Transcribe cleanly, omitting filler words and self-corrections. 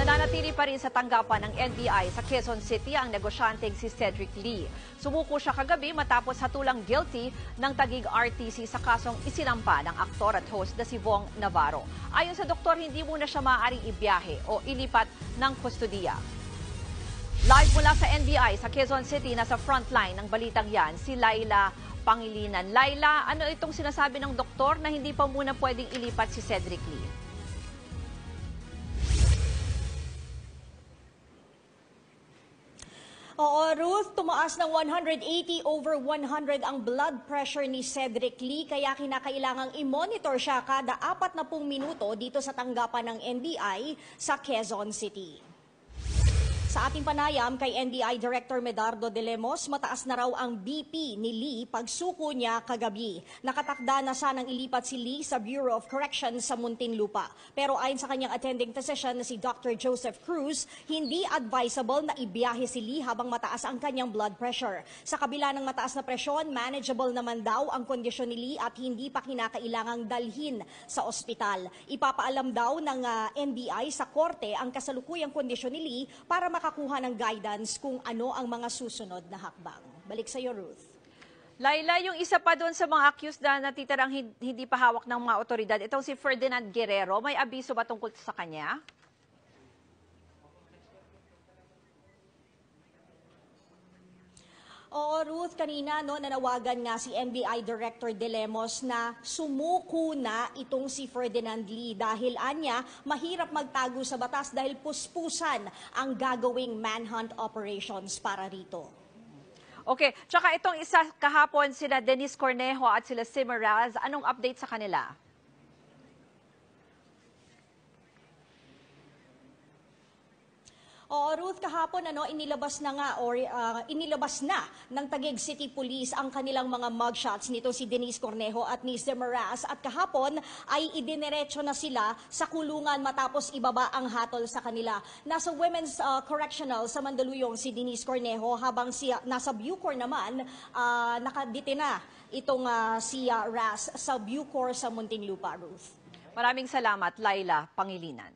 Nananatili pa rin sa tanggapan ng NBI sa Quezon City ang negosyanteng si Cedric Lee. Sumuko siya kagabi matapos hatulang guilty ng Taguig RTC sa kasong isinampa ng aktor at host na si Vong Navarro. Ayon sa doktor, hindi muna siya maaaring ibiyahe o ilipat ng kustudiya. Live mula sa NBI sa Quezon City, nasa frontline ng balitang yan, si Laila Pangilinan. Laila, ano itong sinasabi ng doktor na hindi pa muna pwedeng ilipat si Cedric Lee? Oo, Ruth, tumaas ng 180/100 ang blood pressure ni Cedric Lee, kaya kinakailangang i-monitor siya kada 40 minuto dito sa tanggapan ng NBI sa Quezon City. Sa ating panayam kay NBI Director Medardo de Lemos, mataas na raw ang BP ni Lee pagsuko niya kagabi. Nakatakda na sanang ilipat si Lee sa Bureau of Corrections sa Muntinlupa. Pero ayon sa kanyang attending physician na si Dr. Joseph Cruz, hindi advisable na ibiyahe si Lee habang mataas ang kanyang blood pressure. Sa kabila ng mataas na presyon, manageable naman daw ang kondisyon ni Lee at hindi pa kinakailangang dalhin sa ospital. Ipapaalam daw ng NBI sa korte ang kasalukuyang kondisyon ni Lee para makakuha ng guidance kung ano ang mga susunod na hakbang. Balik sa iyo, Ruth. Laila, yung isa pa doon sa mga accused na natitirang hindi pa hawak ng mga otoridad, itong si Ferdinand Guerrero, may abiso ba tungkol sa kanya? Oo, Ruth, kanina nanawagan nga si NBI Director De Lemos na sumuko na itong si Ferdinand Lee dahil anya mahirap magtago sa batas dahil puspusan ang gagawing manhunt operations para rito. Okay, tsaka itong isa kahapon sila Denise Cornejo at sila Simeraz, anong update sa kanila? Oo, Ruth, kahapon inilabas na nga inilabas na ng Taguig City Police ang kanilang mga mugshots nito si Denise Cornejo at ni Simeraz, at kahapon ay idiniretso na sila sa kulungan matapos ibaba ang hatol sa kanila. Nasa Women's Correctional sa Mandaluyong si Denise Cornejo habang nasa Bucor naman nakadetina itong si Raz sa Bucor sa Muntinlupa, Ruth. Maraming salamat, Laila Pangilinan.